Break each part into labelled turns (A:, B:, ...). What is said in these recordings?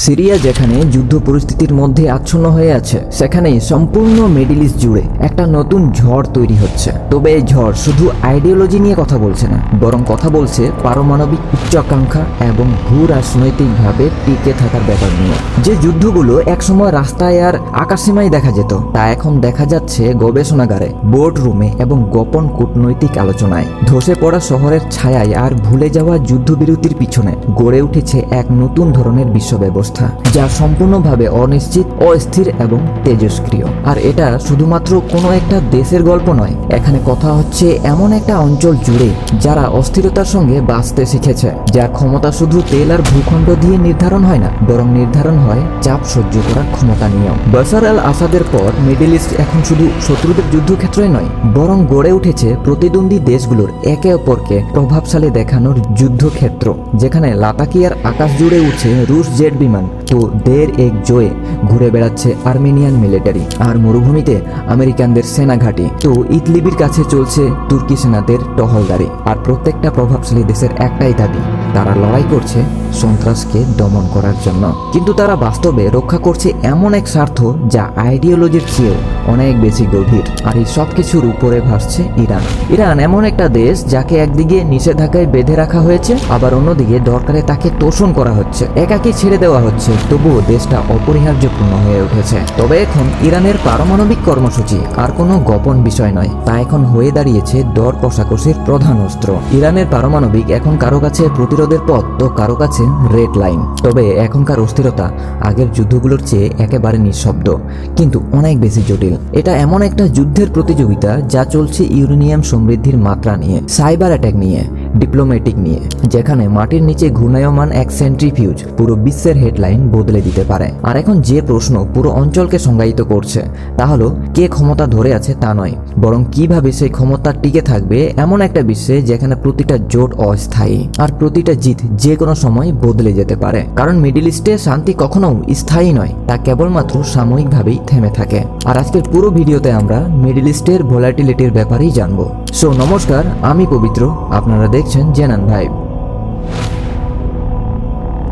A: Syria যেখানে যুদ্ধ পরিস্থিতির মধ্যে আচ্ছন্ন হয়ে আছে, সেখানেই সম্পূর্ণ মিডল ইস্ট জুড়ে একটা নতুন ঝড় তৈরি হচ্ছে। তবে এই ঝড় শুধু আইডিওলজি নিয়ে কথা বলছে না, বরং কথা বলছে পারমাণবিক উচ্চাকাঙ্ক্ষা এবং ভূ রাজনৈতিকভাবে টিকে থাকার ব্যাপার নিয়ে। যে যুদ্ধগুলো একসময় রাস্তায় আর আকাশসীমায় দেখা যেত, তা এখন দেখা যাচ্ছে গবেষণাগারে, বোর্ড রুমে এবং গোপন কূটনৈতিক আলোচনায়। ধসে পড়া শহরের ছায়ায় আর ভুলে যাওয়া যুদ্ধবিরতির পিছনে গড়ে উঠেছে এক নতুন ধরনের বিশ্ব ব্যবস্থা, যা সম্পূর্ণভাবে অনিশ্চিত, অস্থির এবং তেজস্ক্রিয়। আর এটা শুধুমাত্র কোনো একটা দেশের গল্প নয়, এখানে কথা হচ্ছে এমন একটা অঞ্চল জুড়ে যারা অস্থিরতার সঙ্গে বাঁচতে শিখেছে, যার ক্ষমতা শুধু তেল আর ভূখণ্ড দিয়ে নির্ধারণ হয় না, বরং নির্ধারণ হয় চাপ সহ্য করার ক্ষমতা নিয়েও। বাশার আল আসাদের পর মিডল ইস্ট এখন শুধু শত্রুদের যুদ্ধক্ষেত্রই নয়, বরং গড়ে উঠেছে প্রতিদ্বন্দ্বী দেশগুলোর একে অপরকে প্রভাবশালী দেখানোর যুদ্ধক্ষেত্র, যেখানে লাতাকিয়ার আকাশ জুড়ে উঠছে রুশ জেট বিমান, তো দের এক জয়ে ঘুরে বেড়াচ্ছে আর্মেনিয়ান মিলিটারি, আর মরুভূমিতে আমেরিকানদের সেনা ঘাঁটি, তো ইদলিবির কাছে চলছে তুর্কি সেনাদের টহলদারি। আর প্রত্যেকটা প্রভাবশালী দেশের একটাই দাবি, তারা লড়াই করছে সন্ত্রাসকে দমন করার জন্য, কিন্তু তারা বাস্তবে রক্ষা করছে এমন এক স্বার্থ যা আইডিওলজির চেয়েও অনেক বেশি গভীর। আর এই সব কিছুর উপরে ভাসছে ইরান। ইরান এমন একটা দেশ যাকে একদিকে নিষেধাজ্ঞায় বেঁধে রাখা হয়েছে, আবার অন্যদিকে দরকারে তাকে তোষণ করা হচ্ছে, একাকি ছেড়ে দেওয়া হচ্ছে, তবুও দেশটা অপরিহার্যপূর্ণ হয়ে উঠেছে। তবে এখন ইরানের পারমাণবিক কর্মসূচি আর কোনো গোপন বিষয় নয়, তা এখন হয়ে দাঁড়িয়েছে দর কষাকষির প্রধান অস্ত্র। ইরানের পারমাণবিক এখন কারো কাছে প্রতিরোধের পথ, তো কারো কাছে রেড লাইন। তবে এখনকার অস্থিরতা আগের যুদ্ধগুলোর চেয়ে একেবারে নিঃশব্দ, কিন্তু অনেক বেশি জটিল। এটা এমন একটা যুদ্ধের প্রতিযোগিতা যা চলছে ইউরেনিয়াম সমৃদ্ধির মাত্রা নিয়ে, সাইবার অ্যাটাক নিয়ে, ডিপ্লোম্যাটিক নিয়ে, যেখানে মাটির নিচে ঘূর্ণায়মান এক সেন্ট্রিফিউজ পুরো বিশ্বের হেডলাইন বদলে দিতে পারে। আর এখন যে প্রশ্ন পুরো অঞ্চলকে সংজ্ঞায়িত করছে, তা হলো কে ক্ষমতা ধরে আছে তা নয়, বরং কিভাবে সেই ক্ষমতা টিকে থাকবে এমন একটা বিশ্বে যেখানে প্রতিটা জোট অস্থায়ী আর প্রতিটা জিত যে কোনো সময় বদলে যেতে পারে। কারণ মিডল ইস্টে শান্তি কখনো স্থায়ী নয়, তা কেবলমাত্র সাময়িকভাবেই থেমে থাকে। আর আজকের পুরো ভিডিওতে আমরা মিডল ইস্টের ভোলাটিলিটির ব্যাপারেই জানবো। সো নমস্কার, আমি পবিত্র, আপনারা দেখছেন জেনান ভাইব।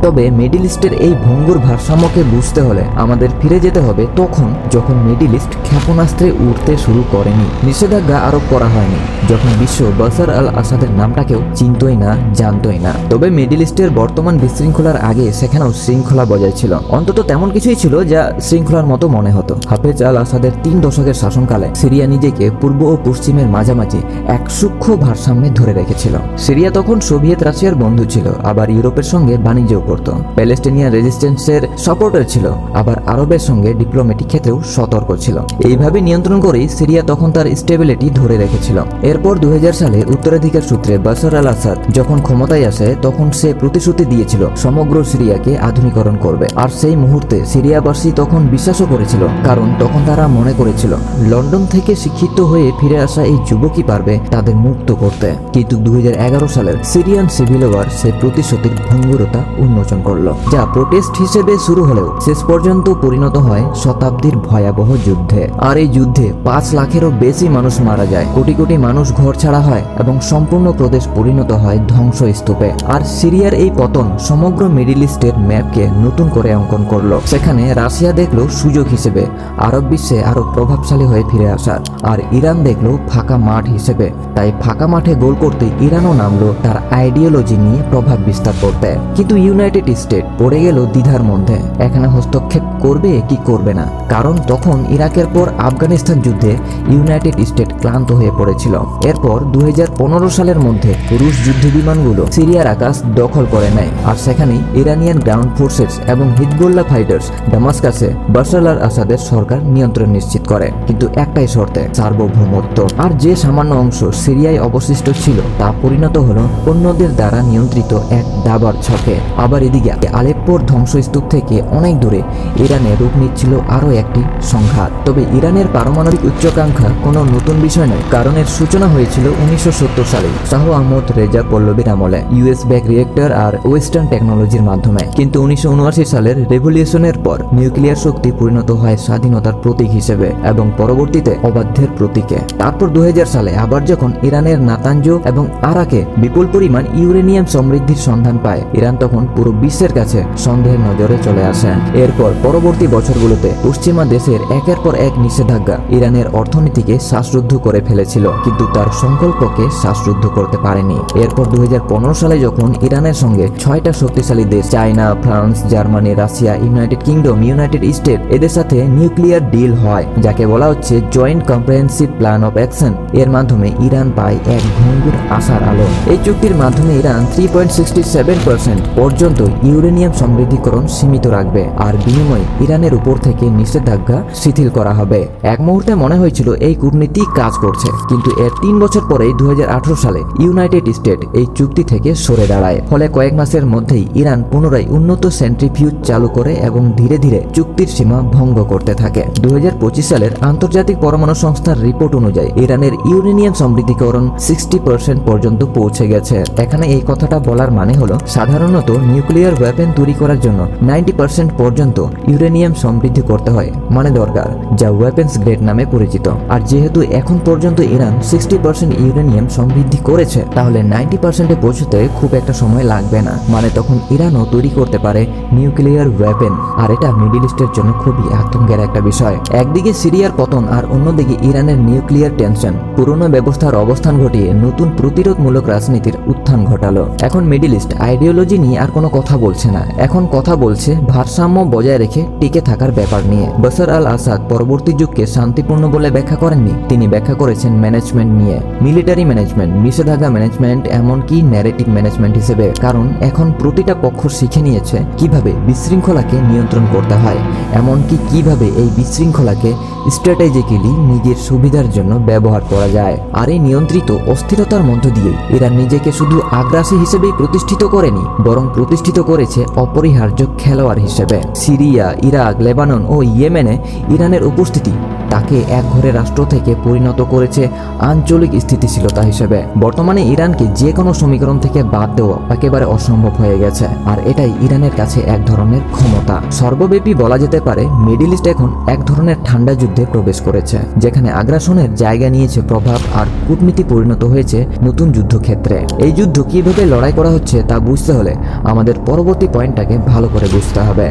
A: তবে মিডল ইস্টের এই ভঙ্গুর ভারসাম্যকে বুঝতে হলে আমাদের ফিরে যেতে হবে তখন, যখন মিডল ইস্ট ক্ষেপণাস্ত্রে উঠতে শুরু করেনি, নিষেধাজ্ঞা আরোপ করা হয়নি, যখন বিশ্ব বাশার আল আসাদের নামটাকেও চিনতই না, জানতই না। তবে মিডল ইস্টের বর্তমান বিশৃঙ্খলার আগে সেখানেও শৃঙ্খলা বজায় ছিল, অন্তত তেমন কিছুই ছিল যা শৃঙ্খলার মতো মনে হতো। হাফেজ আল আসাদের 3 দশকের শাসনকালে সিরিয়া নিজেকে পূর্ব ও পশ্চিমের মাঝামাঝি এক সূক্ষ্ম ভারসাম্যে ধরে রেখেছিল। সিরিয়া তখন সোভিয়েত রাশিয়ার বন্ধু ছিল, আবার ইউরোপের সঙ্গে বাণিজ্য করত, প্যালেস্টিনিয়ান রেজিস্ট্যান্সের সাপোর্টার ছিল, আবার আরবের সঙ্গে ডিপ্লোম্যাটিক ক্ষেত্রেও সতর্ক ছিল। এইভাবে নিয়ন্ত্রণ করেই সিরিয়া তখন তার স্টেবিলিটি ধরে রেখেছিল। এরপর 2000 সালে উত্তরাধিকার সূত্রে বাশার আল আসাদ যখন ক্ষমতায় আসে, তখন সে প্রতিশ্রুতি দিয়েছিল সমগ্র সিরিয়াকে আধুনিকরণ করবে। আর সেই মুহূর্তে সিরিয়াবাসী তখন বিশ্বাসও করেছিল, কারণ তখন তারা মনে করেছিল লন্ডন থেকে শিক্ষিত হয়ে ফিরে আসা এই যুবকই পারবে তাদের মুক্ত করতে। কিন্তু 2011 সালের সিরিয়ান সিভিল ওয়ার সেই প্রতিশ্রুতির ভঙ্গুরতা উন্মোচন করলো, যা প্রোটেস্ট হিসেবে শুরু হলেও শেষ পর্যন্ত পরিণত হয় শতাব্দীর ভয়াবহ যুদ্ধে। আর এই যুদ্ধে 5 লাখেরও বেশি মানুষ মারা যায়, কোটি কোটি মানুষ ঘর ছাড়া হয় এবং সম্পূর্ণ প্রদেশ পরিণত হয় ধ্বংসস্তূপে। আর সিরিয়ার এই পতন সমগ্র মিডল ইস্টের ম্যাপকে নতুন করে অঙ্কন করলো। সেখানে রাশিয়া দেখলো সুযোগ হিসেবে আরব বিশ্বে আরো প্রভাবশালী হয়ে ফিরে আসার, আর ইরান দেখলো ফাঁকা মাঠ হিসেবে। তাই ফাঁকা মাঠে গোল করতে ইরানও নামলো তার আইডিওলজি নিয়ে প্রভাব বিস্তার করতে। কিন্তু ইউনাইটেড স্টেট পড়ে গেল দ্বিধার মধ্যে, এখানে হস্তক্ষেপ করবে কি করবে না। কারণ তখন ইরাকের পর আফগানিস্তান যুদ্ধে ইউনাইটেড স্টেট ক্লান্ত হয়ে পড়েছিল। এরপর 2015 সালের মধ্যে রুশ যুদ্ধ বিমানগুলো সিরিয়ার আকাশ দখল করে নেয়, আর সেখানে ইরানিয়ান গ্রাউন্ড ফোর্সেস এবং হিজবুল্লাহ ফাইটার্স ডামাস্কাসে বাশার আল আসাদের সরকার নিয়ন্ত্রণ নিশ্চিত করে, কিন্তু একটাই শর্তে, সার্বভৌমত্ব। আর যে সামান্য অংশ সিরিয়ায় অবশিষ্ট ছিল তা পরিণত হলো অন্যদের দ্বারা নিয়ন্ত্রিত এক দাবার ছকে। আবার এদিকে আলেপ্পোর ধ্বংসস্তূপ থেকে অনেক দূরে ইরানে রূপ নিচ্ছিল আরও একটি সংঘাত। তবে ইরানের পারমাণবিক উচ্চাকাঙ্ক্ষা কোনো নতুন বিষয় নয়, কারণ এর সূচনা হয়েছিল 1970 সালে শাহ আহমদ রেজা পল্লবীর আমলে ইউএস ব্যাক রিয়েক্টর আর ওয়েস্টার্ন টেকনোলজির মাধ্যমে। কিন্তু 1979 সালের রেভলিউশনের পর নিউক্লিয়ার শক্তি পরিণত হয় স্বাধীনতার প্রতীক হিসেবে এবং পরবর্তীতে অবাধ্যের প্রতীকে। তারপর 2000 সালে আবার যখন ইরানের নাতাঞ্জ এবং আরাকে বিপুল পরিমাণ ইউরেনিয়াম সমৃদ্ধির সন্ধান পায়, ইরান তখন পুরো বিশ্বের কাছে সন্দেহের নজরে চলে আসে। এরপর পরবর্তী বছরগুলোতে পশ্চিমা দেশের একের পর এক নিষেধাজ্ঞা ইরানের অর্থনীতিকে শ্বাসরুদ্ধ করে ফেলেছিল, কিন্তু তার সংকল্পকে শ্বাসরুদ্ধ করতে পারেনি। এরপর 2015 সালে যখন ইরানের সঙ্গে 6টা শক্তিশালী দেশ China, France, Germany, Russia, United kingdom, United state এদের সাথে নিউক্লিয়ার ডিল হয়, যাকে বলা হচ্ছে joint comprehensive plan of action, এর মাধ্যমে ইরান পায় এক ভঙ্গুর আশার আলো। এই চুক্তির মাধ্যমে ইরান 3.67% পর্যন্ত ইউরেনিয়াম সমৃদ্ধিকরণ সীমিত রাখবে, আর বিনিময়ে ইরানের উপর থেকে নিষেধাজ্ঞা শিথিল করা হবে। এক মুহূর্তে মনে হয়েছিল এই কূটনীতি কাজ করছে, কিন্তু এর 3 বছর পরেই 2018 সালে ইউনাইটেড স্টেট এই চুক্তি থেকে সরে দাঁড়ায়। ফলে কয়েক মাসের মধ্যেই ইরান পুনরায় উন্নত সেন্ট্রিফিউজ চালু করে এবং ধীরে ধীরে চুক্তির সীমা ভঙ্গ করতে থাকে। 2025 সালের আন্তর্জাতিক পরমাণু সংস্থার রিপোর্ট অনুযায়ী ইরানের ইউরেনিয়াম সমৃদ্ধিকরণ 60% পর্যন্ত পৌঁছে গেছে। এখানে এই কথাটা বলার মানে হলো সাধারণত নিউক্লিয়ার ওয়েপেন তৈরি করার জন্য 90% পর্যন্ত ইউরেনিয়াম সমৃদ্ধি করতে হয়, মানে দরকার, যা ওয়েপেন্স গ্রেড নামে পরিচিত। আর যেহেতু এখন পর্যন্ত ইরান 60% ইউরেনিয়াম সমৃদ্ধি করেছে, তাহলে 90%-এ পৌঁছতে খুব একটা সময় লাগবে না, মানে তখন ইরানও তৈরি করতে পারে নিউক্লিয়ার ওয়েপেন। আর এটা মিডল ইস্টের জন্য খুবই আতঙ্কের একটা বিষয়। একদিকে সিরিয়ার পতন আর অন্যদিকে ইরানের নিউক্লিয়ার টেনশন পুরনো ব্যবস্থার অবস্থান ঘটিয়ে নতুন প্রতিরোধমূলক রাজনীতির উত্থান ঘটালো। এখন মিডল ইস্ট আইডিওলজি নিয়ে আর কোনো কথা বলছে না, এখন কথা বলছে ভারসাম্য বজায় রেখে টিকে থাকার ব্যাপার নিয়ে। বাশার আল আসাদ পরবর্তী যুগকে শান্তিপূর্ণ বলে ব্যাখ্যা করেননি, তিনি ব্যাখ্যা করেছেন ম্যানেজমেন্ট নিয়ে, মিলিটারি ম্যানেজমেন্ট, নিষেধাজ্ঞা ম্যানেজমেন্ট, এমনকি ন্যারেটিভ ম্যানেজমেন্ট হিসেবে। কারণ এখন প্রতিটা পক্ষ শিখে নিয়েছে কিভাবে বিশৃঙ্খলাকে নিয়ন্ত্রণ করতে হয়, এমনকি কিভাবে এই বিশৃঙ্খলাকে স্ট্র্যাটেজিক্যালি নিজের সুবিধার জন্য ব্যবহার করা যায়। আর এই নিয়ন্ত্রিত অস্থিরতার মধ্য দিয়ে ইরান নিজেকে শুধু আগ্রাসী হিসেবেই প্রতিষ্ঠিত করেনি, বরং প্রতিষ্ঠিত করেছে অপরিহার্য খেলোয়াড় হিসেবে। সিরিয়া, ইরাক, লেবানন ও ইয়েমেনে ইরানের উপস্থিতি তাকে একঘরে রাষ্ট্র থেকে পরিণত করেছে আঞ্চলিক স্থিতিশীলতা হিসেবে। বর্তমানে ইরানকে যে কোনো সমীকরণ থেকে বাদ দেওয়া একেবারে অসম্ভব হয়ে গেছে, আর এটাই ইরানের কাছে এক ধরনের ক্ষমতা। সর্বব্যাপী বলা যেতে পারে মিডল ইস্ট এখন এক ধরনের ঠান্ডা যুদ্ধে প্রবেশ করেছে, যেখানে আগ্রাসনের জায়গা নিয়েছে প্রভাব আর কূটনীতি পরিণত হয়েছে নতুন যুদ্ধক্ষেত্রে। এই যুদ্ধ কিভাবে লড়াই করা হচ্ছে তা বুঝতে হলে আমাদের পরবর্তী পয়েন্টটাকে ভালো করে বুঝতে হবে।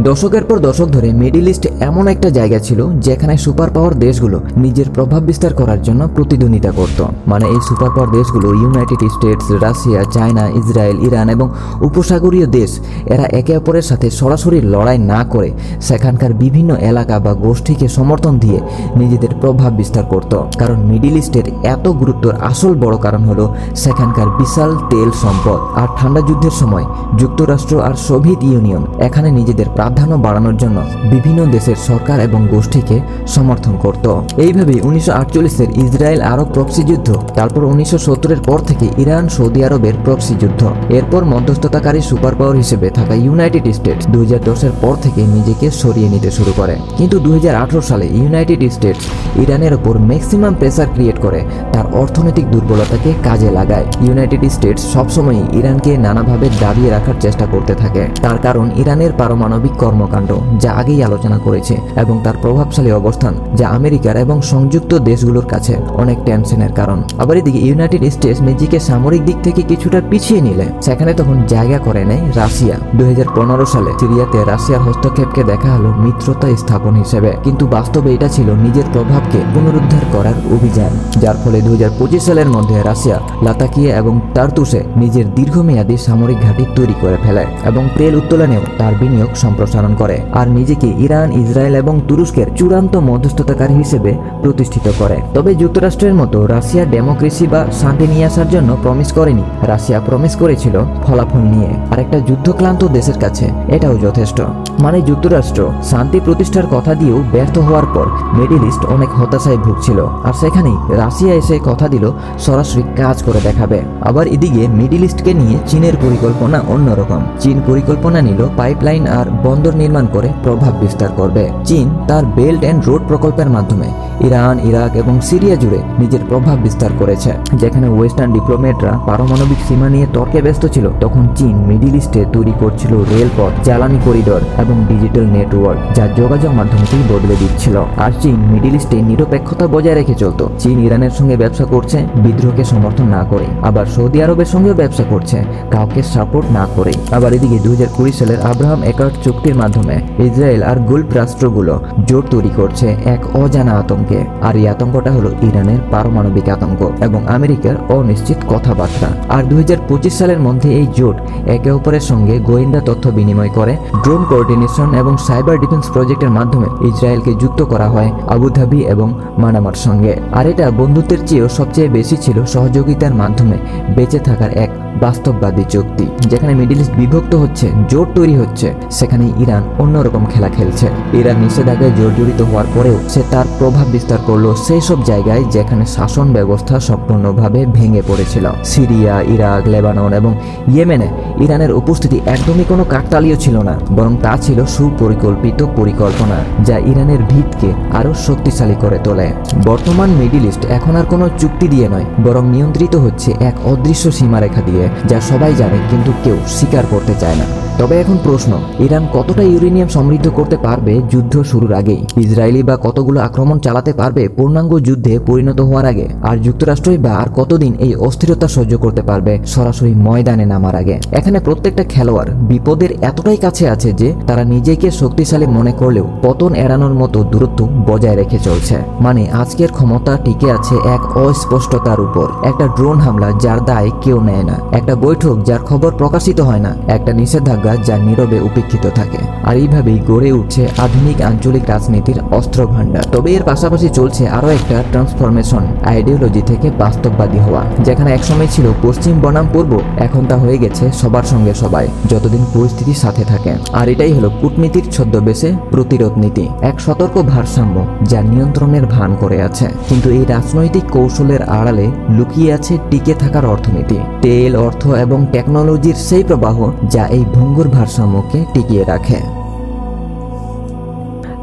A: দশকের পর দশক ধরে মিডল ইস্ট এমন একটা জায়গা ছিল যেখানে সুপার পাওয়ার দেশগুলো নিজের প্রভাব বিস্তার করার জন্য প্রতিদ্বন্দ্বিতা করত। মানে এই সুপার পাওয়ার দেশগুলো United states, Russia, China, Israel, Iran এবং উপসাগরীয় দেশ, এরা একে অপরের সাথে সরাসরি লড়াই না করে সেখানকার বিভিন্ন এলাকা বা গোষ্ঠীকে সমর্থন দিয়ে নিজেদের প্রভাব বিস্তার করত। কারণ মিডল ইস্টের এত গুরুত্বর আসল বড় কারণ হলো সেখানকার বিশাল তেল সম্পদ। আর ঠান্ডা যুদ্ধের সময় যুক্তরাষ্ট্র আর সোভিয়েত ইউনিয়ন এখানে নিজেদের প্রাধান্য বাড়ানোর জন্য বিভিন্ন দেশের সরকার এবং গোষ্ঠীকে সমর্থন করত। এইভাবে 1948-এর ইসরায়েল আরব প্রক্সি যুদ্ধ, তারপর 1970-এর পর থেকে ইরান সৌদি আরবের প্রক্সি যুদ্ধ, এরপর মধ্যস্থতাকারী সুপার পাওয়ার হিসেবে থাকা ইউনাইটেড স্টেটস 2010-এর পর থেকে নিজেকে সরিয়ে নিতে শুরু করে। কিন্তু 2018 সালে ইউনাইটেড স্টেটস ইরানের ওপর ম্যাক্সিমাম প্রেসার ক্রিয়েট করে তার অর্থনৈতিক দুর্বলতাকে কাজে লাগায়। ইউনাইটেড স্টেটস সবসময় ইরানকে নানাভাবে দাবিয়ে রাখার চেষ্টা করতে থাকে, তার কারণ ইরানের পারমাণবিক কর্মকাণ্ড, যা আগেই আলোচনা করেছে, এবং তার প্রভাবশালী অবস্থান, যা আমেরিকার এবং সংযুক্ত দেশগুলোর কাছে অনেক টেনশনের কারণ। আবার এদিকে ইউনাইটেড স্টেটস নিজেকে সামরিক দিক থেকে কিছুটা পিছিয়ে নিলে সেখানে তখন জায়গা করে নেয় রাশিয়া। 2015 সালে সিরিয়াতে রাশিয়ার হস্তক্ষেপকে দেখা হলো মিত্রতা স্থাপন হিসেবে, কিন্তু বাস্তবে এটা ছিল নিজের প্রভাবকে পুনরুদ্ধার করার অভিযান, যার ফলে 2025 সালের মধ্যে রাশিয়া লাতাকিয়া এবং তারতুসে নিজের দীর্ঘমেয়াদী সামরিক ঘাঁটি তৈরি করে ফেলে এবং তেল উত্তোলনেও তার বিনিয়োগ সম্প্রসারণ করে, আর নিজেকে ইরান, ইসরায়েল এবং তুরস্কের চূড়ান্ত মধ্যস্থতাকারী হিসেবে প্রতিষ্ঠিত করে। তবে যুক্তরাষ্ট্রের মতো রাশিয়া ডেমোক্রেসি বা শান্তি নিয়ে আসার জন্য প্রমিস করেনি, রাশিয়া প্রমিস করেছিল ফলাফল নিয়ে। আর একটা যুদ্ধক্লান্ত দেশের কাছে এটাও যথেষ্ট। মানে যুক্তরাষ্ট্র শান্তি প্রতিষ্ঠার কথা দিয়েও ব্যর্থ হওয়ার পর মিডল ইস্ট অনেক হতাশায় ভুগছিল, আর সেখানেই রাশিয়া এসে কথা দিল সরাসরি কাজ করে দেখাবে। আবার এদিকে মিডল ইস্টকে নিয়ে চীনের পরিকল্পনা অন্যরকম। চীন পরিকল্পনা নিল পাইপলাইন আর বন্দর নির্মাণ করে প্রভাব বিস্তার করবে। চীন তার বেল্ট অ্যান্ড রোড প্রকল্পের মাধ্যমে ইরান, ইরাক এবং সিরিয়া জুড়ে নিজের প্রভাব বিস্তার করেছে। যেখানে ওয়েস্টার্ন ডিপ্লোম্যাটরা পারমাণবিক সীমা নিয়ে তর্কে ব্যস্ত ছিল, তখন চীন মিডিল ইস্টে তৈরি করছিল রেলপথ, জ্বালানি করিডোর এবং ডিজিটাল নেটওয়ার্ক, যা যোগাযোগ মাধ্যমকেই বদলে দিচ্ছিল। আর চীন মিডিল ইস্টে নিরপেক্ষতা বজায় রেখে চলত। চীন ইরানের সঙ্গে ব্যবসা করছে বিদ্রোহকে সমর্থন না করে, আবার সৌদি আরবের সঙ্গেও ব্যবসা করছে কাউকে সাপোর্ট না করে। আবার এদিকে 2020 সালের আব্রাহাম অ্যাকর্ড চুক্তির মাধ্যমে ইসরায়েল আর গালফ রাষ্ট্রগুলো জোট তৈরি করছে এক অজানা আতঙ্কে। আর এই আতঙ্কটা হলো ইরানের পারমাণবিক আতঙ্ক এবং আমেরিকার অনিশ্চিত কথাবার্তা। আর 2025 সালের মধ্যে এই জোট একে অপরের সঙ্গে গোয়েন্দা তথ্য বিনিময় করে, ড্রোন কোঅর্ডিনেশন এবং সাইবার ডিফেন্স প্রজেক্টের মাধ্যমে ইসরায়েলকে যুক্ত করা হয় আবুধাবি এবং মানামার সঙ্গে। আর এটা বন্ধুত্বের চেয়েও সবচেয়ে বেশি ছিল সহযোগিতার মাধ্যমে বেঁচে থাকার এক বাস্তববাদী চুক্তি। যেখানে মিডল ইস্ট বিভক্ত হচ্ছে, জোট তৈরি হচ্ছে, সেখানে ইরান অন্যরকম খেলা খেলছে। ইরান নিষেধাজ্ঞায় জর্জরিত হওয়ার পরেও সে তার প্রভাব বিস্তার করলো সেই সব জায়গায় যেখানে শাসন ব্যবস্থা সম্পূর্ণভাবে ভেঙে পড়েছিল। সিরিয়া, ইরাক, লেবানন এবং ইয়েমেনে ইরানের উপস্থিতি একদমই কোনো কাকতালীয় ছিল না, বরং তা ছিল সুপরিকল্পিত পরিকল্পনা, যা ইরানের ভিতকে আরও শক্তিশালী করে তোলে। বর্তমান মিডল ইস্ট এখন আর কোনো চুক্তি দিয়ে নয়, বরং নিয়ন্ত্রিত হচ্ছে এক অদৃশ্য সীমারেখা দিয়ে, যা সবাই জানে কিন্তু কেউ স্বীকার করতে চায় না। তবে এখন প্রশ্ন, ইরান কতটা ইউরেনিয়াম সমৃদ্ধ করতে পারবে যুদ্ধ শুরুর আগেই? ইসরায়েলি বা কতগুলো আক্রমণ চালাতে পারবে পূর্ণাঙ্গ যুদ্ধে পরিণত হওয়ার আগে? আর যুক্তরাষ্ট্রই বা আর কতদিন এই অস্থিরতা সহ্য করতে পারবে সরাসরি ময়দানে নামার আগে? এখানে প্রত্যেকটা খেলোয়াড় বিপদের এতটাই কাছে আছে যে তারা নিজেকে শক্তিশালী মনে করলেও পতন এড়ানোর মতো দূরত্ব বজায় রেখে চলছে। মানে আজকের ক্ষমতা টিকে আছে এক অস্পষ্টতার উপর, একটা ড্রোন হামলা যার দায় কেউ নেয় না, একটা বৈঠক যার খবর প্রকাশিত হয় না, একটা নিষেধাজ্ঞা যা নীরবে উপেক্ষিত থাকে। আর এইভাবেই গড়ে উঠছে আধুনিক আঞ্চলিক রাজনীতির অস্ত্র ভান্ডার। তবে এর পাশাপাশি চলছে আরো একটা ট্রান্সফরমেশন, আইডিওলজি থেকে বাস্তববাদী হওয়া। যেখানে একসময় ছিল পশ্চিম বনাম পূর্ব, এখন তা হয়ে গেছে সবার সঙ্গে সবাই, যতদিন পরিস্থিতির সাথে থাকে। আর এটাই হলো কূটনীতির ছদ্মবেশে প্রতিরোধ নীতি, এক সতর্ক ভারসাম্য যা নিয়ন্ত্রণের ভান করে আছে। কিন্তু এই রাজনৈতিক কৌশলের আড়ালে লুকিয়ে আছে টিকে থাকার অর্থনীতি, তেল, অর্থ এবং টেকনোলজির সেই প্রবাহ যা এই ভঙ্গুর ভারসাম্যকে টিকিয়ে রাখে।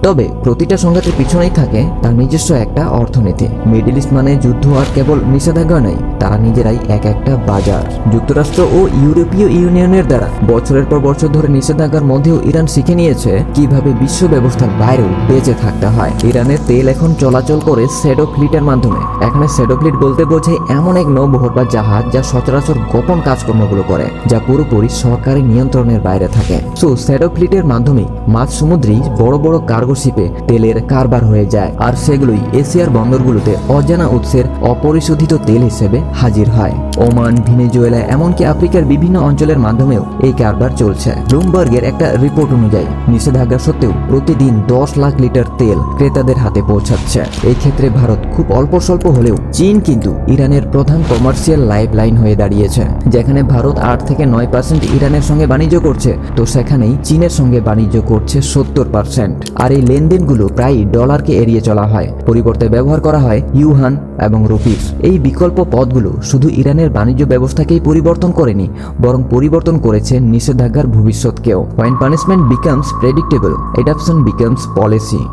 A: তবে প্রতিটা সংঘাতের পিছনেই থাকে তার নিজস্ব একটা অর্থনীতি। মিডল ইস্ট মানে যুদ্ধ আর কেবল নিষেধাজ্ঞা নয়, তারা নিজেরাই এক একটা বাজার। যুক্তরাষ্ট্র ও ইউরোপীয় ইউনিয়নের দ্বারা বছরের পর বছর ধরে নিষেধাজ্ঞার মধ্যেও ইরান শিখে নিয়েছে কিভাবে বিশ্ব ব্যবস্থার বাইরেও বেঁচে থাকতে হয়। ইরানের তেল এখন চলাচল করে শ্যাডো ফ্লিটের মাধ্যমে। এখানে শ্যাডো ফ্লিট বলতে বোঝায় এমন এক নৌবহর বা জাহাজ যা সচরাচর গোপন কাজকর্মগুলো করে, যা পুরোপুরি সরকারি নিয়ন্ত্রণের বাইরে থাকে। সো শ্যাডো ফ্লিটের মাধ্যমে মাঝ সমুদ্রেই বড় বড় কার্গো শিপে তেলের কারবার হয়ে যায়, আর সেগুলোই এশিয়ার বন্দরগুলোতে অজানা উৎসের অপরিশোধিত তেল হিসেবে হাজির হয়। ওমান, ভেনেজুয়েলা এমনকি আফ্রিকার বিভিন্ন অঞ্চলের মাধ্যমেও এই কারবার চলছে। ব্লুমবার্গের একটা রিপোর্ট অনুযায়ী নিষেধাজ্ঞা সত্ত্বেও প্রতিদিন 10 লাখ লিটার তেল ক্রেতাদের হাতে পৌঁছাচ্ছে। এই ক্ষেত্রে ভারত খুব অল্প স্বল্প হলেও চীন কিন্তু ইরানের প্রধান কমার্শিয়াল লাইফ লাইন হয়ে দাঁড়িয়েছে। যেখানে ভারত 8 থেকে 9% ইরানের সঙ্গে বাণিজ্য করছে, তো সেখানেই চীনের সঙ্গে বাণিজ্য করছে 70%। আর এই লেনদেনগুলো প্রায় ডলারকে এড়িয়ে চলা হয়, পরিবর্তে ব্যবহার করা হয় ইউহান এবং রুপিস। এই বিকল্প পদগুলো শুধু ইরানের বাণিজ্য ব্যবস্থাকেই পরিবর্তন করেনি, বরং পরিবর্তন করেছে নিষেধাজ্ঞার ভবিষ্যৎকেও। When punishment becomes predictable, adoption becomes policy.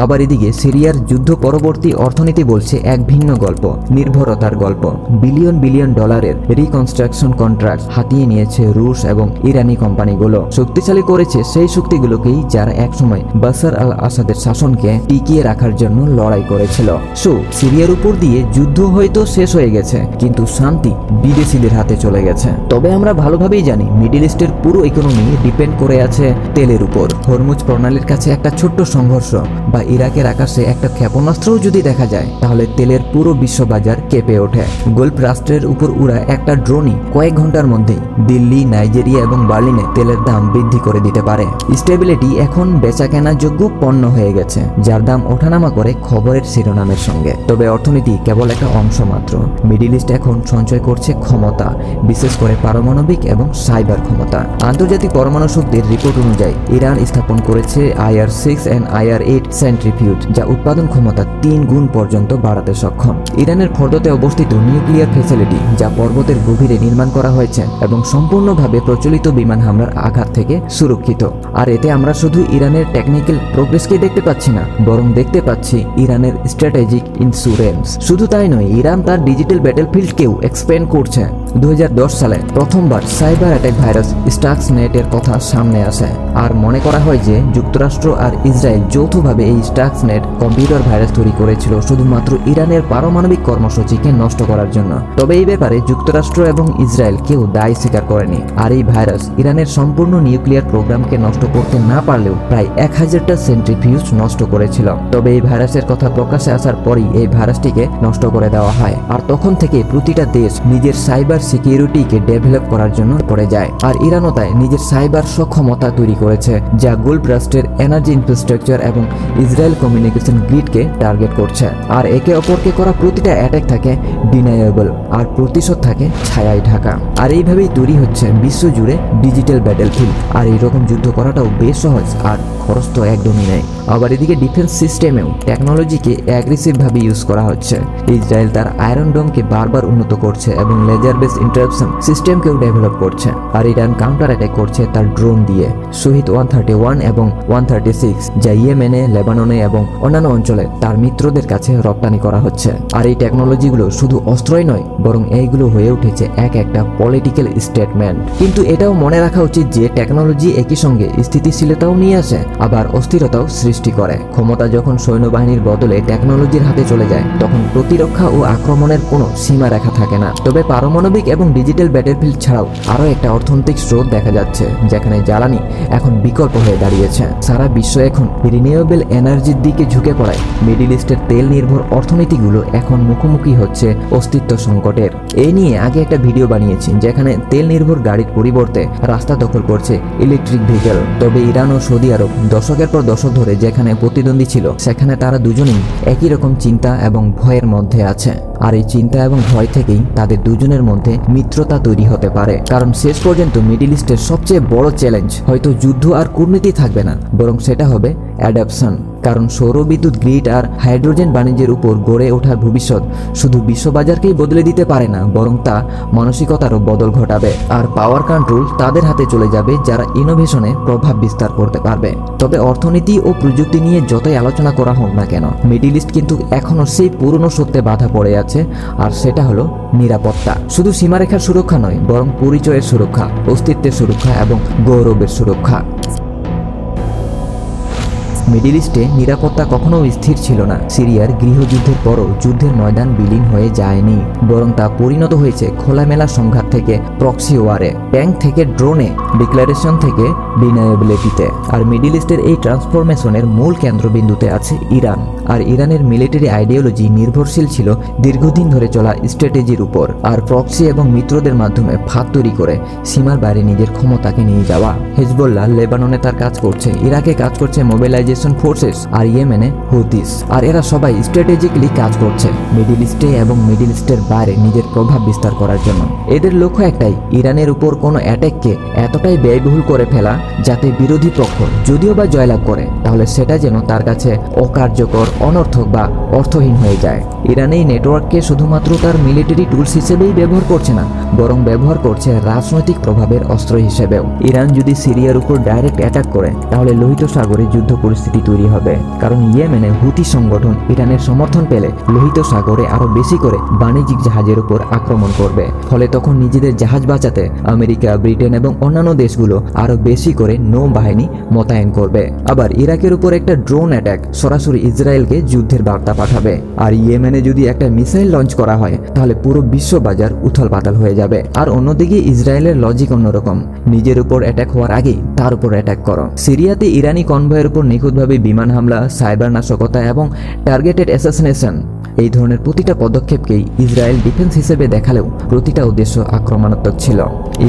A: আবার এদিকে সিরিয়ার যুদ্ধ পরবর্তী অর্থনীতি বলছে এক ভিন্ন গল্প, নির্ভরতার গল্প। বিলিয়ন বিলিয়ন ডলারের রিকনস্ট্রাকশন কন্ট্রাক্ট হাতিয়ে নিয়েছে রুশ এবং ইরানি কোম্পানিগুলো। শক্তিশালী করেছে সেই শক্তিগুলোকেই যারা একসময় বাশার আল আসাদের শাসনকে টিকিয়ে রাখার জন্য লড়াই করেছিল। সো সিরিয়ার উপর দিয়ে যুদ্ধ হয়তো শেষ হয়ে গেছে, কিন্তু শান্তি বিদেশিদের হাতে চলে গেছে। তবে আমরা ভালোভাবেই জানি মিডল ইস্টের পুরো ইকোনমি ডিপেন্ড করে আছে তেলের উপর। হরমুজ প্রণালীর কাছে একটা ছোট্ট সংঘর্ষ বা ইরাকের আকাশে একটা ক্ষেপণাস্ত্রও যদি দেখা যায়, তাহলে তেলের পুরো বিশ্ববাজার কেঁপে ওঠে। গলফ রাষ্ট্রের উপর উড়া একটা ড্রোনই কয়েক ঘন্টার মধ্যেই দিল্লি, নাইজেরিয়া এবং বার্লিনে তেলের দাম বৃদ্ধি করে দিতে পারে। স্টেবিলিটি এখন বেচা কেনার যোগ্য পণ্য হয়ে গেছে, যার দাম ওঠানামা করে খবরের শিরোনামের সঙ্গে। তবে অর্থনীতি কেবল একটা অংশ মাত্র। মিডল ইস্ট এখন সঞ্চয় করছে ক্ষমতা, বিশেষ করে পারমাণবিক এবং সাইবার ক্ষমতা। আন্তর্জাতিক পরমাণু শক্তির রিপোর্ট অনুযায়ী ইরান স্থাপন করেছে IR-6 and IR-8 সেন্ট্রিফিউজ, যা উৎপাদন ক্ষমতা 3 গুণ পর্যন্ত বাড়াতে সক্ষম। ইরানের ফর্দোতে অবস্থিত নিউক্লিয়ার ফ্যাসিলিটি, যা পর্বতের গভীরে নির্মাণ করা হয়েছে এবং সম্পূর্ণভাবে প্রচলিত বিমান হামলার আঘাত থেকে সুরক্ষিত। আর এতে আমরা শুধু ইরানের টেকনিক্যাল প্রোগ্রেসকে দেখতে পাচ্ছি না, বরং দেখতে পাচ্ছি ইরানের স্ট্র্যাটেজিক ইন্স্যুরেন্স। শুধু তাই নয়, ইরান তার ডিজিটাল ব্যাটেলফিল্ডকেও এক্সপ্যান্ড করছে। 2010 সালে প্রথমবার সাইবার অ্যাটাক ভাইরাস স্টাক্সনেটের কথা সামনে আসে, আর মনে করা হয় যে যুক্তরাষ্ট্র আর ইসরায়েল যৌথভাবে এই স্টাক্সনেট কম্পিউটার ভাইরাস তৈরি করেছিল শুধুমাত্র ইরানের পারমাণবিক কর্মসূচিকে নষ্ট করার জন্য। তবে এই ব্যাপারে যুক্তরাষ্ট্র এবং ইসরায়েল কেউ দায় স্বীকার করেনি। আর এই ভাইরাস ইরানের সম্পূর্ণ নিউক্লিয়ার প্রোগ্রামকে নষ্ট করতে না পারলেও প্রায় 1000টা সেন্ট্রিফিউজ নষ্ট করেছিল। তবে এই ভাইরাসের কথা প্রকাশে আসার পরই এই ভাইরাসটিকে নষ্ট করে দেওয়া হয়, আর তখন থেকে প্রতিটা দেশ নিজের সাইবার সিকিউরিটিকে ডেভেলপ করার জন্য পড়ে যায়। আর ইরানও তাই নিজের সাইবার সক্ষমতা তৈরি করেছে, যা গোল্ড রাষ্ট্রের এনার্জি ইনফ্রাস্ট্রাকচার এবং ইসরায়েল কমিউনিকেশন গ্রিডকে টার্গেট করছে। আর একে অপরকে করা প্রতিটা অ্যাটাক থাকে ডিনায়েবল, আর প্রতিশোধ থাকে ছায়ায় ঢাকা। আর এইভাবেই তৈরি হচ্ছে বিশ্বজুড়ে ডিজিটাল ব্যাটেলফিল্ড। আর এইরকম যুদ্ধ করাটাও বেশ সহজ, আর খরচ তো একদমই নেই। আবার এদিকে ডিফেন্স সিস্টেমেও টেকনোলজিকে অ্যাগ্রেসিভভাবে ইউজ করা হচ্ছে। ইসরায়েল তার আয়রন ডোমকে বারবার উন্নত করছে এবং লেজার বেস ইন্টারাপশন সিস্টেমকেও ডেভেলপ করছে। আর ইরান কাউন্টার অ্যাটাক করছে তার ড্রোন দিয়ে। শহীদ 131 এবং 136, যা ইয়েমেনে, লেবাননে এবং অন্যান্য অঞ্চলে তার মিত্রদের কাছে রপ্তানি করা হচ্ছে। আর এই টেকনোলজিগুলো শুধু অস্ত্রই নয়, বরং এইগুলো হয়ে উঠেছে একটা পলিটিক্যাল স্টেটমেন্ট। কিন্তু এটাও মনে রাখা উচিত যে টেকনোলজি একই সঙ্গে স্থিতিশীলতাও নিয়ে আসে, আবার অস্থিরতাও সৃষ্টি করে। ক্ষমতা যখন সৈন্যবাহিনীর বদলে টেকনোলজির হাতে চলে যায়, তখন প্রতিরক্ষা ও আক্রমণের কোনো সীমা রেখা থাকে না। তবে পারমাণবিক এবং ডিজিটাল ব্যাটেলফিল্ড ছাড়াও আরও একটা অর্থনৈতিক স্রোত দেখা যাচ্ছে, যেখানে জ্বালানি এখন বিকল্প হয়ে দাঁড়িয়েছে। সারা বিশ্ব এখন রিনিউয়েবল এনার্জির দিকে ঝুঁকে পড়ায় মিডল ইস্টের তেল নির্ভর অর্থনীতিগুলো এখন মুখোমুখি হচ্ছে অস্তিত্ব সংকটের। এই নিয়ে আগে একটা ভিডিও বানিয়েছি, যেখানে তেল নির্ভর গাড়ির পরিবর্তে রাস্তা দখল করছে ইলেকট্রিক ভেহিকেল। তবে ইরান ও সৌদি আরব দশকের পর দশক ধরে যেখানে প্রতিদ্বন্দ্বী ছিল, সেখানে তারা দুজনেই একই রকম চিন্তা এবং ভয়ের মধ্যে আছে। আর এই চিন্তা এবং ভয় থেকেই তাদের দুজনের মধ্যে মিত্রতা তৈরি হতে পারে। কারণ শেষ পর্যন্ত মিডল ইস্টের সবচেয়ে বড় চ্যালেঞ্জ হয়তো যুদ্ধ আর কূটনীতি থাকবে না, বরং সেটা হবে অ্যাডাপশন। কারণ সৌরবিদ্যুৎ গ্রিড আর হাইড্রোজেন বাণিজ্যের উপর গড়ে ওঠার ভবিষ্যৎ শুধু বিশ্ববাজারকেই বদলে দিতে পারে না, বরং তা মানসিকতারও বদল ঘটাবে। আর পাওয়ার কন্ট্রোল তাদের হাতে চলে যাবে যারা ইনোভেশনে প্রভাব বিস্তার করতে পারবে। তবে অর্থনীতি ও প্রযুক্তি নিয়ে যতই আলোচনা করা হোক না কেন, মিডল ইস্ট কিন্তু এখনও সেই পুরনো সত্যে বাধা পড়ে আছে, আর সেটা হলো নিরাপত্তা। শুধু সীমারেখার সুরক্ষা নয়, বরং পরিচয়ের সুরক্ষা, অস্তিত্বের সুরক্ষা এবং গৌরবের সুরক্ষা। মিডল ইস্টে নিরাপত্তা কখনো স্থির ছিল না। সিরিয়ার গৃহযুদ্ধের পরও যুদ্ধের ময়দান বিলীন হয়ে যায়নি, বরং তা পরিণত হয়েছে খোলামেলা সংঘাত থেকে প্রক্সি ওয়ারে, ট্যাঙ্ক থেকে ড্রোনে, ডিক্লারেশন থেকে ডিনায়েবিলিটিতে। আর মিডল ইস্টের এই ট্রান্সফরমেশনের মূল কেন্দ্রবিন্দুতে আছে ইরান। আর ইরানের মিলিটারি আইডিওলজি নির্ভরশীল ছিল দীর্ঘদিন ধরে চলা স্ট্র্যাটেজির উপর, আর প্রক্সি এবং মিত্রদের মাধ্যমে ফাঁদ তৈরি করে সীমার বাইরে নিজের ক্ষমতাকে নিয়ে যাওয়া। হিজবুল্লাহ লেবাননে তার কাজ করছে, ইরাকে কাজ করছে মোবিলাইজেশন ফোর্সেস, আর ইয়েমেনে হুতিস। আর এরা সবাই স্ট্র্যাটেজিক্যালি কাজ করছে মিডল ইস্টে এবং মিডল ইস্টের বাইরে নিজের প্রভাব বিস্তার করার জন্য। এদের লক্ষ্য একটাই, ইরানের উপর কোনো অ্যাটাককে এতটাই ব্যয়বহুল করে ফেলা যাতে বিরোধী পক্ষ যদিও বা জয়লাভ করে, তাহলে সেটা যেন তার কাছে অকার্যকর, অনর্থক বা অর্থহীন হয়ে যায়। ইরান এই নেটওয়ার্ককে শুধুমাত্র তার মিলিটারি টুলস হিসেবেই ব্যবহার করছে না, বরং ব্যবহার করছে রাজনৈতিক প্রভাবের অস্ত্র হিসেবেও। ইরান যদি সিরিয়ার উপর ডাইরেক্ট অ্যাটাক করে, তাহলে লোহিত সাগরে যুদ্ধ পরিস্থিতি তৈরি হবে। কারণ ইয়েমেনে হুতি সংগঠন ইরানের সমর্থন পেলে লোহিত সাগরে আরো বেশি করে বাণিজ্যিক জাহাজের উপর আক্রমণ করবে। ফলে তখন নিজেদের জাহাজ বাঁচাতে আমেরিকা, ব্রিটেন এবং অন্যান্য দেশগুলো আরো বেশি করে নৌবাহিনী মোতায়েন করবে। আবার ইরাকের উপর একটা ড্রোন অ্যাটাক সরাসরি ইসরায়েলকে যুদ্ধের বার্তা পাঠাবে। আর ইয়েমেনে যদি একটা মিসাইল লঞ্চ করা হয়, তাহলে পুরো বিশ্ববাজার উথাল পাতাল হয়ে যাবে। আর অন্যদিকে ইসরায়েলের লজিক অন্যরকম, নিজের উপর অ্যাটাক হওয়ার আগেই তার উপর অ্যাটাক করো। সিরিয়াতে ইরানি কনভয়ের উপর নিখুঁতভাবে বিমান হামলা, সাইবার নাশকতা এবং টার্গেটেড অ্যাসাসিনেশন, এই ধরনের প্রতিটা পদক্ষেপকেই ইসরায়েল ডিফেন্স হিসেবে দেখালেও প্রতিটা উদ্দেশ্য আক্রমণাত্মক ছিল।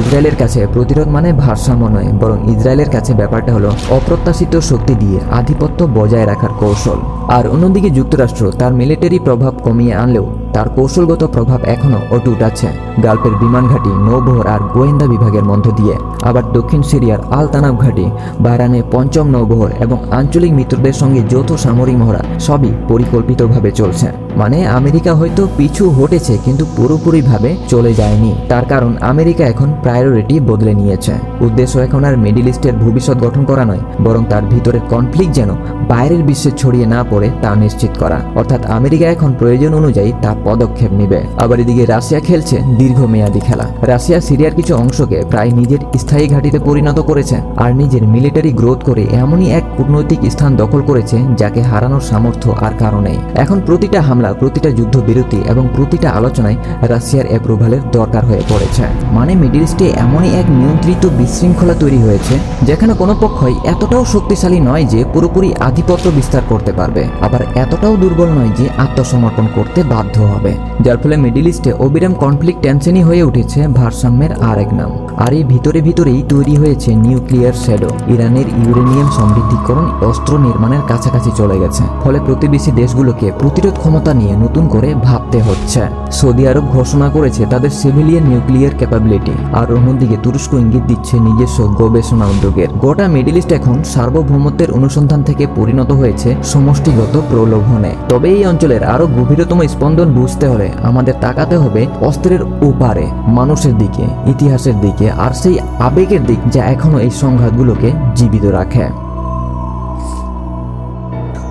A: ইসরায়েলের কাছে প্রতিরোধ মানে ভারসাম্য নয়, বরং ইসরায়েলের কাছে ব্যাপারটা হলো অপ্রত্যাশিত শক্তি দিয়ে আধিপত্য বজায় রাখার কৌশল। আর অন্যদিকে যুক্তরাষ্ট্র তার মিলিটারি প্রভাব কমিয়ে আনলেও তার কৌশলগত প্রভাব এখনও অটুট আছে। গালফের বিমান ঘাঁটি, নৌবহর আর গোয়েন্দা বিভাগের মধ্য দিয়ে। আবার দক্ষিণ সিরিয়ার আল তানাব ঘাঁটি, বাহরানে পঞ্চম নৌবহর এবং আঞ্চলিক মিত্রদের সঙ্গে যৌথ সামরিক মহড়া সবই পরিকল্পিতভাবে চলছে। মানে আমেরিকা হয়তো পিছু হটেছে কিন্তু পুরোপুরিভাবে চলে যায়নি। তার কারণ আমেরিকা এখন প্রায়োরিটি বদলে নিয়েছে। উদ্দেশ্য এখন আর মিডল ইস্টের ভবিষ্যৎ গঠন করা নয়, বরং তার ভিতরের কনফ্লিক্ট যেন বাইরের বিশ্বে ছড়িয়ে না পড়ে তা নিশ্চিত করা। অর্থাৎ আমেরিকা এখন প্রয়োজন অনুযায়ী তা পদক্ষেপ নেবে। আবার এদিকে রাশিয়া খেলছে দীর্ঘমেয়াদী খেলা। রাশিয়া সিরিয়ার কিছু অংশকে প্রায় নিজের স্থায়ী ঘাঁটিতে পরিণত করেছে আর নিজের মিলিটারি গ্রোথ করে এমনই এক কূটনৈতিক স্থান দখল করেছে যাকে হারানোর সামর্থ্য আর কারো নেই। এখন প্রতিটা হামলা, প্রতিটা যুদ্ধবিরতি এবং প্রতিটা আলোচনায় রাশিয়ার অ্যাপ্রুভালের দরকার হয়ে পড়েছে। মানে মিডল ইস্টে এমনই এক নিয়ন্ত্রিত বিশৃঙ্খলা তৈরি হয়েছে যেখানে কোনো পক্ষই এতটাও শক্তিশালী নয় যে পুরোপুরি আধিপত্য বিস্তার করতে পারবে, আবার এতটাও দুর্বল নয় যে আত্মসমর্পণ করতে বাধ্য হবে। যার ফলে মিডল ইস্টে অবিরাম কনফ্লিক্ট টেনশনই হয়ে উঠেছে ভারসাম্যের আরেক নাম। আর এই ভিতরেই তৈরি হয়েছে নিউক্লিয়ার শ্যাডো। ইরানের ইউরেনিয়াম সমৃদ্ধিকরণ অস্ত্র নির্মাণের কাছাকাছি চলে গেছে। ফলে প্রতিবেশী দেশগুলোকে প্রতিরোধ ক্ষমতা নিয়ে নতুন করে ভাবতে হচ্ছে। সৌদি আরব ঘোষণা করেছে তাদের সিভিলিয়ান নিউক্লিয়ার ক্যাপাবিলিটি, আর অন্যদিকে তুরস্ক ইঙ্গিত দিচ্ছে নিজস্ব গবেষণা উদ্যোগের। গোটা মিডল ইস্ট এখন সার্বভৌমত্বের অনুসন্ধান থেকে পরিণত হয়েছে সমষ্টিগত প্রলোভনে। তবে এই অঞ্চলের আরো গভীরতম স্পন্দন বুঝতে হলে আমাদের তাকাতে হবে অস্ত্রের ওপারে, মানুষের দিকে, ইতিহাসের দিকে আর সেই আবেগের দিক যা এখনো এই সংঘাতগুলোকে জীবিত রাখে।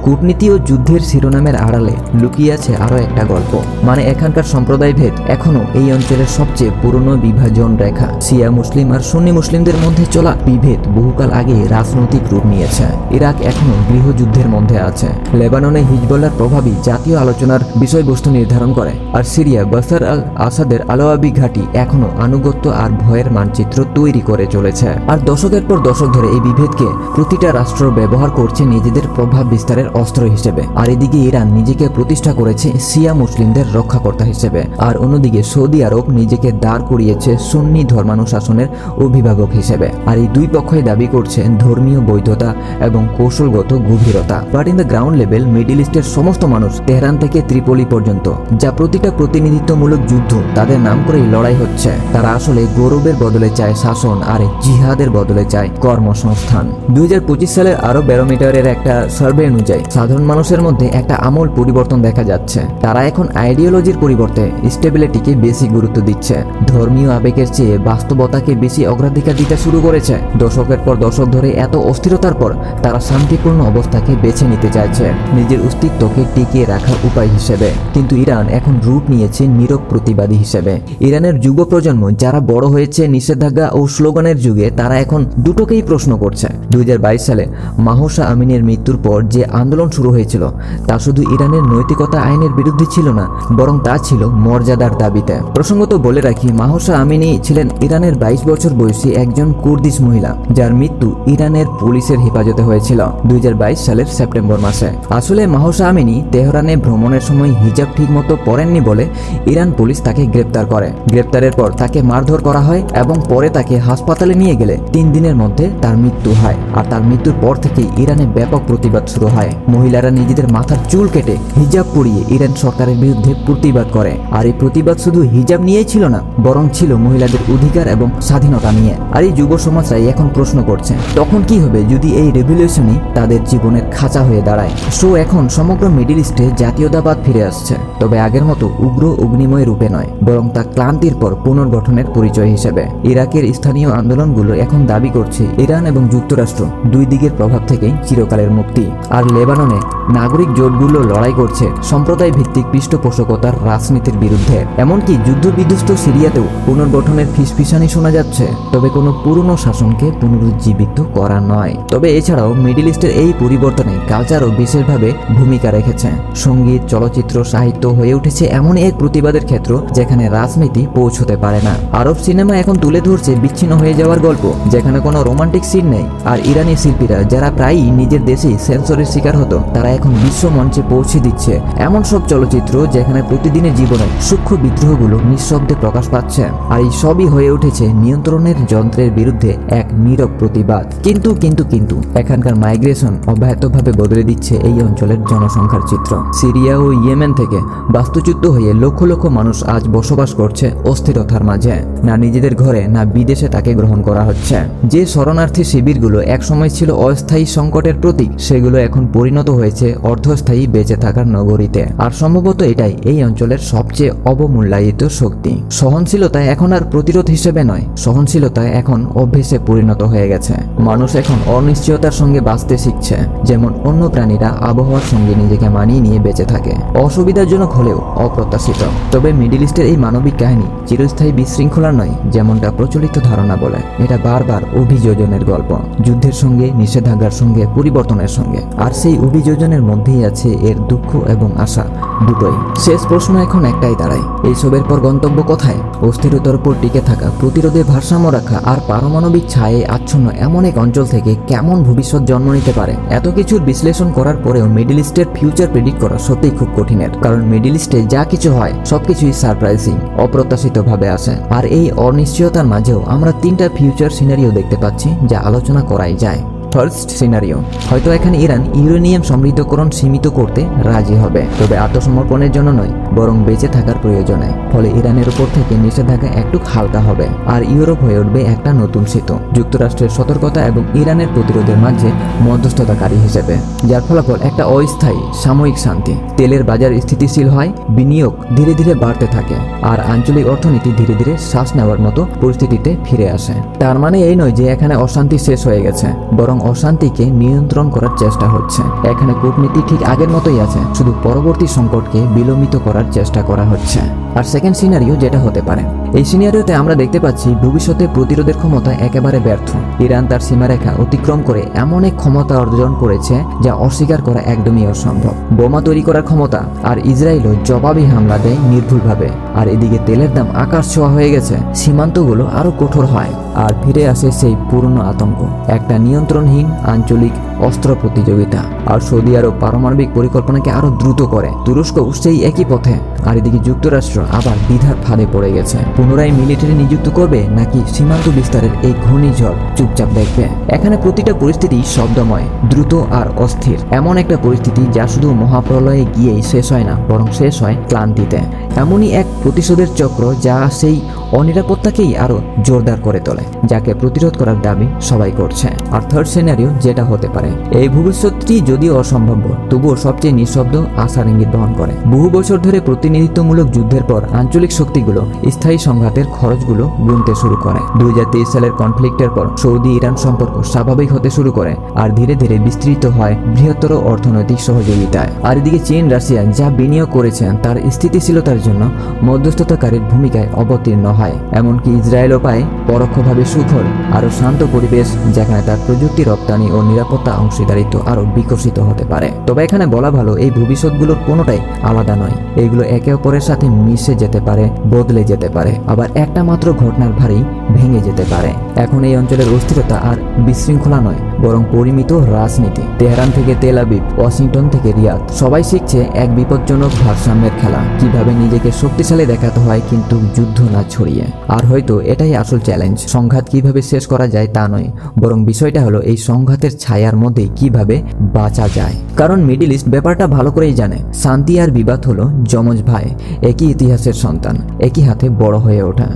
A: কূটনীতি ও যুদ্ধের শিরোনামের আড়ালে লুকিয়ে আছে আরো একটা গল্প। মানে এখানকার সম্প্রদায় ভেদ এখনো এই অঞ্চলের সবচেয়ে পুরনো বিভাজন রেখা। শিয়া মুসলিম আর সুন্নি মুসলিমদের মধ্যে চলা বিভেদ বহুকাল আগে রাজনৈতিক রূপ নিয়েছে। ইরাক এখনো গৃহযুদ্ধের মধ্যে আছে। লেবাননে হিজবুল্লাহর প্রভাবই জাতীয় আলোচনার বিষয়বস্তু নির্ধারণ করে। আর সিরিয়া বাশার আল আসাদের আলাওয়াবি ঘাঁটি এখনো আনুগত্য আর ভয়ের মানচিত্র তৈরি করে চলেছে। আর দশকের পর দশক ধরে এই বিভেদকে প্রতিটা রাষ্ট্র ব্যবহার করছে নিজেদের প্রভাব বিস্তারের অস্ত্র হিসেবে। আর এদিকে ইরান নিজেকে প্রতিষ্ঠা করেছে শিয়া মুসলিমদের রক্ষাকর্তা হিসেবে, আর অন্যদিকে সৌদি আরব নিজেকে দাঁড় করিয়েছে সুন্নি ধর্মানুশাসনের অভিভাবক হিসেবে। আর এই দুই পক্ষই দাবি করছে ধর্মীয় বৈধতা এবং কৌশলগত গভীরতা। But in the ground level middle ইস্টের সমস্ত মানুষ তেহরান থেকে ত্রিপলি পর্যন্ত যা প্রতিটা প্রতিনিধিত্বমূলক যুদ্ধ তাদের নাম করেই লড়াই হচ্ছে। তারা আসলে গৌরবের বদলে চায় শাসন আর জিহাদের বদলে চায় কর্মসংস্থান। 2025 সালের আরব ব্যারোমিটারের একটা সার্ভে অনুযায়ী সাধারণ মানুষের মধ্যে একটা আমূল পরিবর্তন দেখা যাচ্ছে। তারা এখন আইডিওলজির পরিবর্তে স্টেবিলিটিকে বেশি গুরুত্ব দিচ্ছে। ধর্মীয় আবেগের চেয়ে বাস্তবতাকে বেশি অগ্রাধিকার দিতে শুরু করেছে। দশকের পর দশক ধরে এত অস্থিরতার পর তারা শান্তিপূর্ণ অবস্থাকে বেছে নিতে চাইছে নিজের অস্তিত্বকে টিকিয়ে রাখার উপায় হিসেবে। কিন্তু ইরান এখন রূপ নিয়েছে নীরব প্রতিবাদী হিসেবে। ইরানের যুব প্রজন্ম যারা বড় হয়েছে নিষেধাজ্ঞা ও স্লোগানের যুগে, তারা এখন দুটোকেই প্রশ্ন করছে। 2022 সালে মাহসা আমিনের মৃত্যুর পর যে আন্দোলন শুরু হয়েছিল তা শুধু ইরানের নৈতিকতা আইনের বিরুদ্ধে ছিল না, বরং তা ছিল মর্যাদার দাবিতে। প্রসঙ্গত বলে রাখি, মাহসা আমিনি ছিলেন ইরানের 22 বছর বয়সী একজন কুর্দিশ মহিলা যার মৃত্যু ইরানের পুলিশের হেফাজতে হয়েছিল 2022 সালের সেপ্টেম্বর মাসে। আসলে মাহসা আমিনি তেহরানে ভ্রমণের সময় হিজাব ঠিকমতো পরেননি বলে ইরান পুলিশ তাকে গ্রেপ্তার করে। গ্রেপ্তারের পর তাকে মারধর করা হয় এবং পরে তাকে হাসপাতালে নিয়ে গেলে 3 দিনের মধ্যে তার মৃত্যু হয়। আর তার মৃত্যুর পর থেকেই ইরানে ব্যাপক প্রতিবাদ শুরু হয়। মহিলারা নিজেদের মাথার চুল কেটে হিজাব পরিয়ে ইরান সরকারের বিরুদ্ধে প্রতিবাদ করে। আর এই প্রতিবাদ শুধু হিজাব নিয়েই ছিল না, বরং ছিল মহিলাদের অধিকার এবং স্বাধীনতা নিয়ে। আর এই যুব সমাজরাই এখন প্রশ্ন করছে তখন কি হবে যদি এই রেভলিউশনই তাদের জীবনের খাঁচা হয়ে দাঁড়ায়। সো এখন সমগ্র মিডল ইস্টে জাতীয়তাবাদ ফিরে আসছে, তবে আগের মতো উগ্র অগ্নিময় রূপে নয়, বরং তা ক্লান্তির পর পুনর্গঠনের পরিচয় হিসেবে। ইরাকের স্থানীয় আন্দোলনগুলো এখন দাবি করছে ইরান এবং যুক্তরাষ্ট্র দুই দিকের প্রভাব থেকেই চিরকালের মুক্তি। আর লেবাননে নাগরিক জোটগুলো লড়াই করছে সম্প্রদায় ভিত্তিক পৃষ্ঠপোষকতার রাজনীতির বিরুদ্ধে। এমনকি যুদ্ধবিধ্বস্ত সিরিয়াতেও পুনর্গঠনের ফিসফিসানি শোনা যাচ্ছে, তবে কোনো পুরনো শাসনকে পুনরুজ্জীবিত করা নয়। তবে এছাড়াও মিডল ইস্টের এই পরিবর্তনে কালচারও বিশেষভাবে ভূমিকা রেখেছে। সঙ্গীত, চলচ্চিত্র, সাহিত্য হয়ে উঠেছে এমনই এক প্রতিবাদের ক্ষেত্র যেখানে রাজনীতি পৌঁছতে পারে না। আরব সিনেমা এখন তুলে ধরছে বিচ্ছিন্ন হয়ে যাওয়ার গল্প, যেখানে কোনো রোমান্টিক সিন নেই। আর ইরানি শিল্পীরা যারা প্রায়ই নিজের দেশেই সেন্সরের শিকার হতো তারা এখন বিশ্ব মঞ্চে পৌঁছে দিচ্ছে এমন সব চলচ্চিত্র যেখানে প্রতিদিনের জীবনে সূক্ষ্ম বিদ্রোহগুলো নিঃশব্দে প্রকাশ পাচ্ছে। আর এই সবই হয়ে উঠেছে নিয়ন্ত্রণের যন্ত্রের বিরুদ্ধে এক নীরব প্রতিবাদ। কিন্তু এখানকার মাইগ্রেশন অব্যাহতভাবে বদলে দিচ্ছে এই অঞ্চলের জনসংখ্যার চিত্র। সিরিয়া ও ইয়েমেন থেকে বাস্তুচ্যুত হয়ে লক্ষ লক্ষ মানুষ আজ বসবাস করছে অস্থিরতার মাঝে। না নিজেদের ঘরে না বিদেশে তাকে গ্রহণ করা হচ্ছে। যে শরণার্থী শিবিরগুলো একসময় ছিল অস্থায়ী সংকটের প্রতীক, সেগুলো এখন পরিণত হয়েছে অর্ধস্থায়ী বেঁচে থাকার নগরীতে। আর সম্ভবত এটাই এই অঞ্চলের সবচেয়ে অবমূল্যায়িত শক্তি। সহনশীলতা এখন আর প্রতিরোধ হিসেবে নয়, সহনশীলতা এখন অভ্যেসে পরিণত হয়ে গেছে। মানুষ এখন অনিশ্চয়তার সঙ্গে বাঁচতে শিখছে, যেমন অন্য প্রাণীরা আবহাওয়ার সঙ্গে নিজেকে মানিয়ে নিয়ে বেঁচে থাকে, অসুবিধাজনক হলেও অপ্রত্যাশিত। তবে মিডল ইস্টের এই মানবিক কাহিনী চিরস্থায়ী বিশৃঙ্খলার নয় যেমনটা প্রচলিত ধারণা বলে। এটা বারবার অভিযোজনের গল্প, যুদ্ধের সঙ্গে, নিষেধাজ্ঞার সঙ্গে, পরিবর্তনের সঙ্গে। আর সেই অভিযোজনের মধ্যেই আছে এর দুঃখ এবং আশা, দুটোই। শেষ প্রশ্ন এখন একটাই দাঁড়ায়, এইসবের পর গন্তব্য কোথায়? অস্থিরতার উপর টিকে থাকা, প্রতিরোধে ভারসাম্য রাখা আর পারমাণবিক ছায়ে আচ্ছন্ন এমন এক অঞ্চল থেকে কেমন ভবিষ্যৎ জন্ম নিতে পারে? এত কিছুর বিশ্লেষণ করার পরেও মিডল ইস্টের ফিউচার প্রেডিক্ট করা সত্যিই খুব কঠিনের। কারণ মিডল ইস্টে যা কিছু হয় সবকিছুই সারপ্রাইজিং, অপ্রত্যাশিতভাবে আসে। আর এই অনিশ্চয়তার মাঝেও আমরা তিনটা ফিউচার সিনারিও দেখতে পাচ্ছি যা আলোচনা করাই যায়। ফার্স্ট সিনারিও, হয়তো এখানে ইরান ইউরেনিয়াম সমৃদ্ধকরণ সীমিত করতে রাজি হবে, তবে আত্মসমর্পণের জন্য নয়, বরং বেঁচে থাকার প্রয়োজনে। ফলে ইরানের উপর থেকে নিষেধাজ্ঞা একটু হালকা হবে আর ইউরোপ হয়ে উঠবে একটা নতুন সেতু, যুক্তরাষ্ট্রের সতর্কতা এবং ইরানের প্রতিরোধের মাঝে মধ্যস্থতাকারী হিসেবে, যার ফলাফল একটা অস্থায়ী সাময়িক শান্তি। তেলের বাজার স্থিতিশীল হয়, বিনিয়োগ ধীরে ধীরে বাড়তে থাকে আর আঞ্চলিক অর্থনীতি ধীরে ধীরে শ্বাস নেওয়ার মতো পরিস্থিতিতে ফিরে আসে। তার মানে এই নয় যে এখানে অশান্তি শেষ হয়ে গেছে, বরং অশান্তিকে নিয়ন্ত্রণ করার চেষ্টা হচ্ছে। এখানে কূটনীতি ঠিক আগের মতোই আছে, শুধু পরবর্তী সংকটকে বিলম্বিত করার চেষ্টা করা হচ্ছে। আর সেকেন্ড সিনারিও যেটা হতে পারে, এই সিনারিওতে আমরা দেখতে পাচ্ছি ভবিষ্যতে প্রতিরোধের ক্ষমতা একেবারে ব্যর্থ। ইরান তার সীমারেখা অতিক্রম করে এমন এক ক্ষমতা অর্জন করেছে যা অস্বীকার করা একদমই অসম্ভব। বোমা তৈরি করার ক্ষমতা, আর ইসরায়েলও জবাবি হামলা দেয় নির্ভুলভাবে। আর এদিকে তেলের দাম আকাশ ছোঁয়া হয়ে গেছে, সীমান্তগুলো আরো কঠোর হয় আর ফিরে আসে সেই পুরনো আতঙ্ক, একটা নিয়ন্ত্রণহীন আঞ্চলিক অস্ত্র প্রতিযোগিতা। আর সৌদি আরব পারমাণবিক পরিকল্পনাকে আরো দ্রুত করে, তুরস্ক সেই একই পথে। আর এদিকে যুক্তরাষ্ট্র আবার দ্বিধার ফাঁদে পড়ে গেছে, পুনরায় মিলিটারি নিযুক্ত করবে নাকি সীমান্ত বিস্তারের এই ঘূর্ণিঝড় চুপচাপ দেখবে। এখানে প্রতিটা পরিস্থিতি শব্দময়, দ্রুত আর অস্থির, এমন একটা পরিস্থিতি যা শুধু মহাপ্রলয়ে গিয়েই শেষ হয় না, বরং শেষ হয় ক্লান্তিতে। এমনই এক প্রতিশোধের চক্র যা সেই অনিরাপত্তাকেই আরো জোরদার করে তোলে, যাকে প্রতিরোধ করার দাবি সবাই করছে। আর থার্ড সিনারিও যেটা হতে পারে, এই ভবিষ্যৎটি যদিও অসম্ভাব্য, তবুও সবচেয়ে নিঃশব্দ আশার ইঙ্গিত বহন করে। বহু বছর ধরে প্রতিনিধিত্বমূলক যুদ্ধের পর আঞ্চলিক শক্তিগুলো স্থায়ী সংঘাতের খরচগুলো গুনতে শুরু করে। 2023 সালের কনফ্লিক্টের পর সৌদি ইরান সম্পর্ক স্বাভাবিক হতে শুরু করে আর ধীরে ধীরে বিস্তৃত হয় বৃহত্তর অর্থনৈতিক সহযোগিতায়। আর এদিকে চীন, রাশিয়া যা বিনিয়োগ করেছেন তার স্থিতিশীলতার জন্য মধ্যস্থতাকারীর ভূমিকায় অবতীর্ণ হয়। এমনকি ইসরায়েলও পায় পরোক্ষভাবে সুফল, আরো শান্ত পরিবেশ যেখানে তার প্রযুক্তি রপ্তানি ও নিরাপত্তা অংশীদারিত্ব আরো বিকশিত হতে পারে। তবে এখানে বলা ভালো, এই ভবিষ্যৎগুলোর কোনোটাই আলাদা নয়, এগুলো একে অপরের সাথে মিশে যেতে পারে, বদলে যেতে পারে, আবার একটা মাত্র ঘটনার ভারেই ভেঙে যেতে পারে। এখন এই অঞ্চলের অস্থিরতা আর বিশৃঙ্খলা নয়, বরং পরিমিত রাজনীতি। তেহরান থেকে তেল আবিব, ওয়াশিংটন থেকে রিয়াদ, সবাই শিখছে এক বিপজ্জনক ভারসাম্যের খেলা, কিভাবে নিজেকে শক্তিশালী দেখাতে হয় কিন্তু যুদ্ধ না ছড়িয়ে। আর হয়তো এটাই আসল চ্যালেঞ্জ, সংঘাত কিভাবে শেষ করা যায় তা নয়, বরং বিষয়টা হলো এই সংঘাতের ছায়ার মধ্যে কিভাবে বাঁচা যায়। কারণ মিডল ইস্ট ব্যাপারটা ভালো করেই জানে, শান্তি আর বিবাদ হলো যমজ ভাই, একই ইতিহাসের সন্তান, একই হাতে বড় হয়ে ওঠা।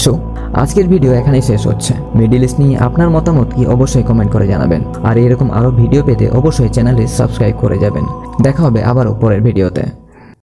A: সো আজকের ভিডিও এখানেই শেষ হচ্ছে। মিডল ইস্ট নিয়ে আপনার মতামত কি অবশ্যই কমেন্ট করে জানাবেন। আর এরকম আরো ভিডিও পেতে অবশ্যই চ্যানেলে সাবস্ক্রাইব করে যাবেন। দেখা হবে আবারও পরের ভিডিওতে।